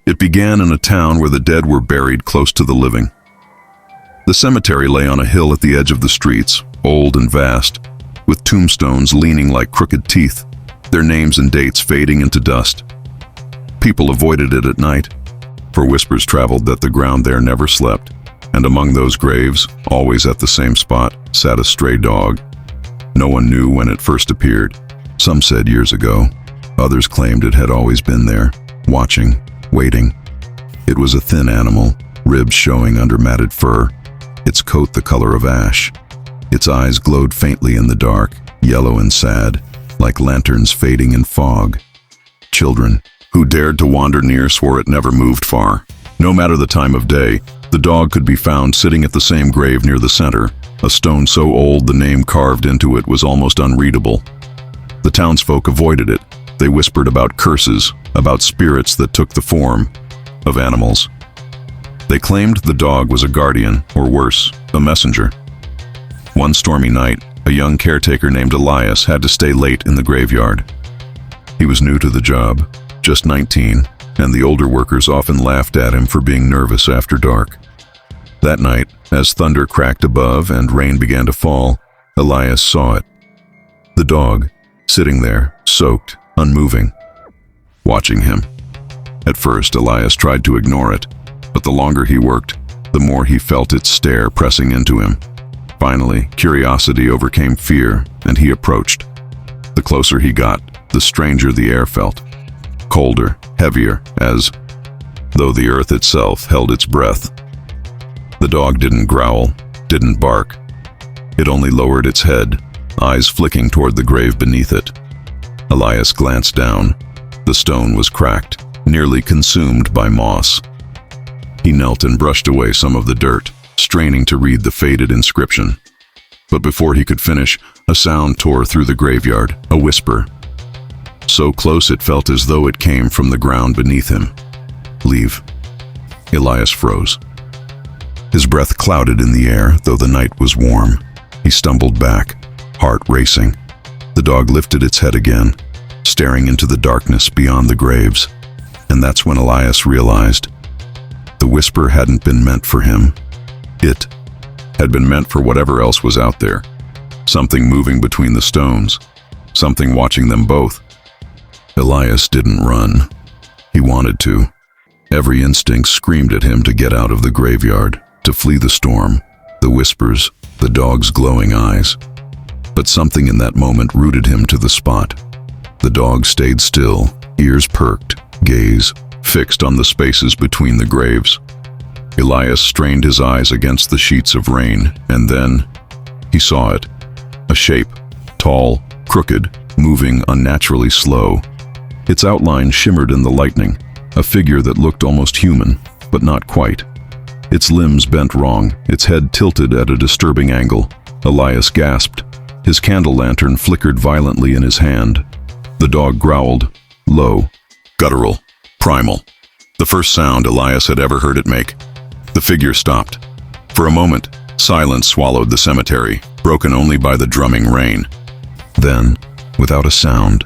It began in a town where the dead were buried close to the living. The cemetery lay on a hill at the edge of the streets, old and vast, with tombstones leaning like crooked teeth, their names and dates fading into dust. People avoided it at night, for whispers traveled that the ground there never slept, and among those graves, always at the same spot, sat a stray dog. No one knew when it first appeared. Some said years ago. Others claimed it had always been there, watching, waiting. It was a thin animal, ribs showing under matted fur, its coat the color of ash. Its eyes glowed faintly in the dark, yellow and sad, like lanterns fading in fog. Children who dared to wander near swore it never moved far. No matter the time of day, the dog could be found sitting at the same grave near the center, a stone so old the name carved into it was almost unreadable. The townsfolk avoided it. They whispered about curses, about spirits that took the form of animals. They claimed the dog was a guardian, or worse, a messenger. One stormy night, a young caretaker named Elias had to stay late in the graveyard. He was new to the job, just 19, and the older workers often laughed at him for being nervous after dark. That night, as thunder cracked above and rain began to fall, Elias saw it. The dog, sitting there, soaked, unmoving, watching him. At first, Elias tried to ignore it, but the longer he worked, the more he felt its stare pressing into him. Finally, curiosity overcame fear, and he approached. The closer he got, the stranger the air felt. Colder, heavier, as though the earth itself held its breath. The dog didn't growl, didn't bark. It only lowered its head, eyes flicking toward the grave beneath it. Elias glanced down. The stone was cracked, nearly consumed by moss. He knelt and brushed away some of the dirt, straining to read the faded inscription. But before he could finish, a sound tore through the graveyard, a whisper. So close it felt as though it came from the ground beneath him. "Leave." Elias froze. His breath clouded in the air, though the night was warm. He stumbled back, heart racing. The dog lifted its head again, staring into the darkness beyond the graves. And that's when Elias realized the whisper hadn't been meant for him. It had been meant for whatever else was out there. Something moving between the stones, something watching them both. Elias didn't run. He wanted to. Every instinct screamed at him to get out of the graveyard, to flee the storm, the whispers, the dog's glowing eyes. But something in that moment rooted him to the spot. The dog stayed still, ears perked, gaze fixed on the spaces between the graves. Elias strained his eyes against the sheets of rain, and then he saw it. A shape, tall, crooked, moving unnaturally slow. Its outline shimmered in the lightning, a figure that looked almost human, but not quite. Its limbs bent wrong, its head tilted at a disturbing angle. Elias gasped. His candle lantern flickered violently in his hand. The dog growled, low, guttural, primal. The first sound Elias had ever heard it make. The figure stopped. For a moment, silence swallowed the cemetery, broken only by the drumming rain. Then, without a sound,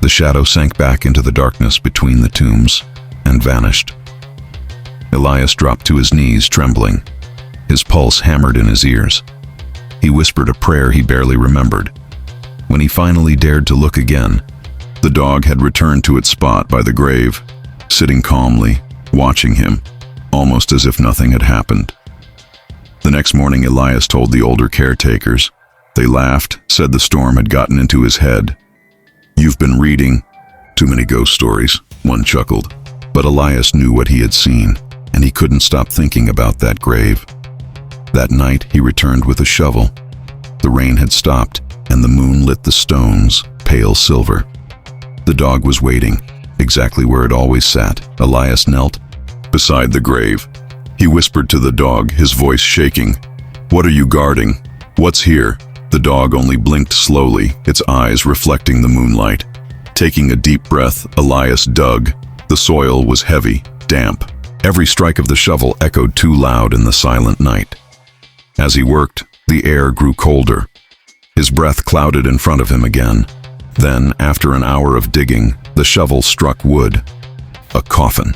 the shadow sank back into the darkness between the tombs and vanished. Elias dropped to his knees, trembling. His pulse hammered in his ears. He whispered a prayer he barely remembered. When he finally dared to look again, the dog had returned to its spot by the grave, sitting calmly, watching him, almost as if nothing had happened. The next morning, Elias told the older caretakers. They laughed, said the storm had gotten into his head. "You've been reading too many ghost stories," one chuckled. But Elias knew what he had seen, and he couldn't stop thinking about that grave. That night, he returned with a shovel. The rain had stopped, and the moon lit the stones, pale silver. The dog was waiting, exactly where it always sat. Elias knelt beside the grave. He whispered to the dog, his voice shaking, "What are you guarding? What's here?" The dog only blinked slowly, its eyes reflecting the moonlight. Taking a deep breath, Elias dug. The soil was heavy, damp. Every strike of the shovel echoed too loud in the silent night. As he worked, the air grew colder. His breath clouded in front of him again. Then, after an hour of digging, the shovel struck wood. A coffin.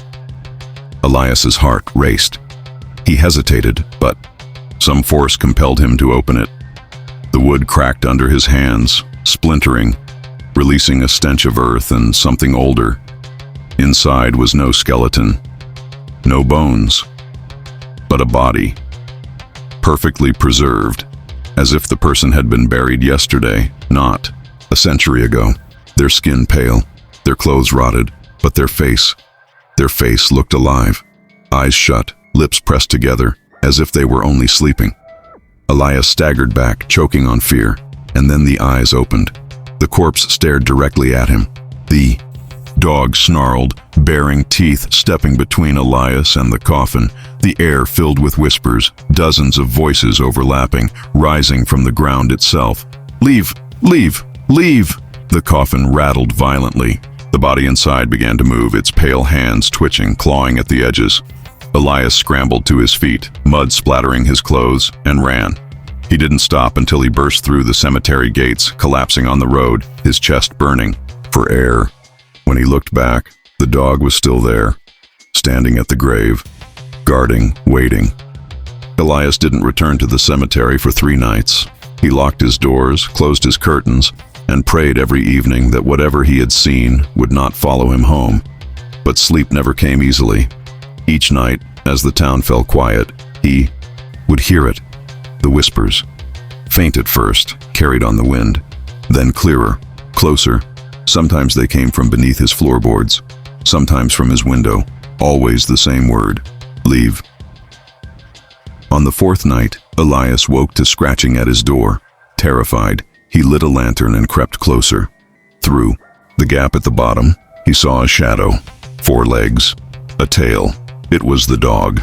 Elias's heart raced. He hesitated, but some force compelled him to open it. The wood cracked under his hands, splintering, releasing a stench of earth and something older. Inside was no skeleton, no bones, but a body, perfectly preserved, as if the person had been buried yesterday, not a century ago. Their skin pale, their clothes rotted, but their face looked alive. Eyes shut, lips pressed together, as if they were only sleeping. Elias staggered back, choking on fear, and then the eyes opened. The corpse stared directly at him. The dog snarled, baring teeth, stepping between Elias and the coffin. The air filled with whispers, dozens of voices overlapping, rising from the ground itself. "Leave! Leave! Leave!" The coffin rattled violently. The body inside began to move, its pale hands twitching, clawing at the edges. Elias scrambled to his feet, mud splattering his clothes, and ran. He didn't stop until he burst through the cemetery gates, collapsing on the road, his chest burning for air. When he looked back, the dog was still there, standing at the grave, guarding, waiting. Elias didn't return to the cemetery for 3 nights. He locked his doors, closed his curtains, and prayed every evening that whatever he had seen would not follow him home. But sleep never came easily. Each night, as the town fell quiet, he would hear it. The whispers, faint at first, carried on the wind, then clearer, closer. Sometimes they came from beneath his floorboards, sometimes from his window, always the same word: leave. On the 4th night, Elias woke to scratching at his door. Terrified, he lit a lantern and crept closer. Through the gap at the bottom, he saw a shadow, 4 legs, a tail. It was the dog.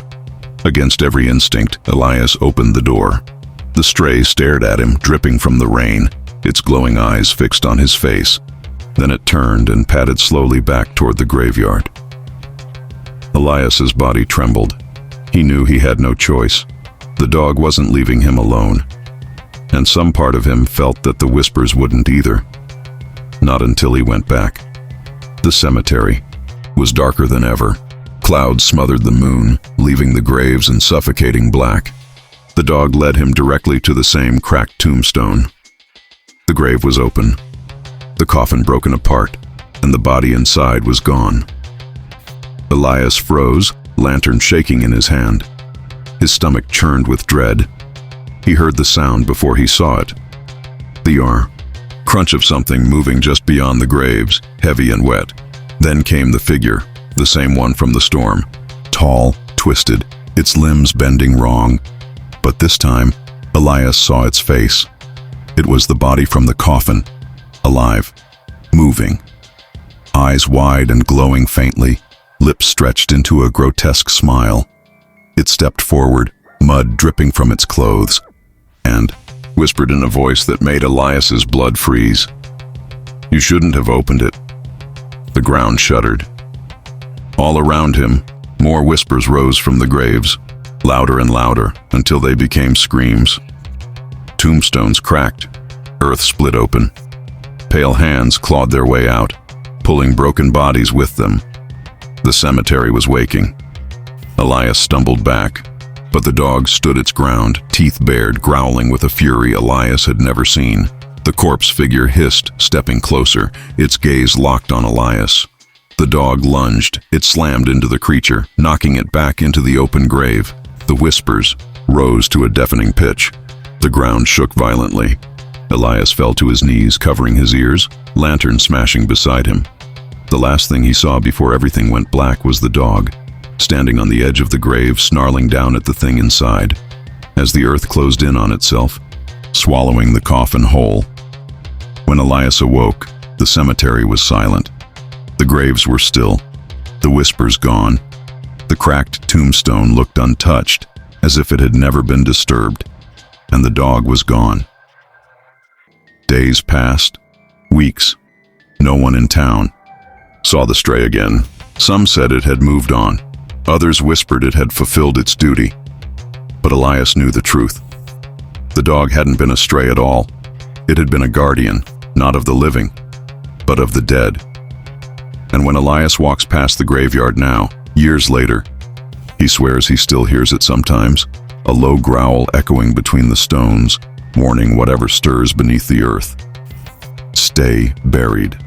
Against every instinct, Elias opened the door. The stray stared at him, dripping from the rain, its glowing eyes fixed on his face. Then it turned and padded slowly back toward the graveyard. Elias's body trembled. He knew he had no choice. The dog wasn't leaving him alone. And some part of him felt that the whispers wouldn't either. Not until he went back. The cemetery was darker than ever. Clouds smothered the moon, leaving the graves in suffocating black. The dog led him directly to the same cracked tombstone. The grave was open, the coffin broken apart, and the body inside was gone. Elias froze, lantern shaking in his hand. His stomach churned with dread. He heard the sound before he saw it. The crunch of something moving just beyond the graves, heavy and wet. Then came the figure, the same one from the storm. Tall, twisted, its limbs bending wrong. But this time, Elias saw its face. It was the body from the coffin, alive, moving. Eyes wide and glowing faintly, lips stretched into a grotesque smile. It stepped forward, mud dripping from its clothes, and whispered in a voice that made Elias's blood freeze. "You shouldn't have opened it." The ground shuddered. All around him, more whispers rose from the graves, louder and louder, until they became screams. Tombstones cracked, earth split open. Pale hands clawed their way out, pulling broken bodies with them. The cemetery was waking. Elias stumbled back, but the dog stood its ground, teeth bared, growling with a fury Elias had never seen. The corpse figure hissed, stepping closer, its gaze locked on Elias. The dog lunged, it slammed into the creature, knocking it back into the open grave. The whispers rose to a deafening pitch. The ground shook violently. Elias fell to his knees, covering his ears, lantern smashing beside him. The last thing he saw before everything went black was the dog, standing on the edge of the grave, snarling down at the thing inside, as the earth closed in on itself, swallowing the coffin whole. When Elias awoke, the cemetery was silent. The graves were still, the whispers gone. The cracked tombstone looked untouched, as if it had never been disturbed, and the dog was gone. Days passed, weeks. No one in town saw the stray again. Some said it had moved on. Others whispered it had fulfilled its duty. But Elias knew the truth. The dog hadn't been a stray at all. It had been a guardian, not of the living, but of the dead. And when Elias walks past the graveyard now, years later, He swears he still hears it sometimes, a low growl echoing between the stones, warning whatever stirs beneath the earth. Stay buried.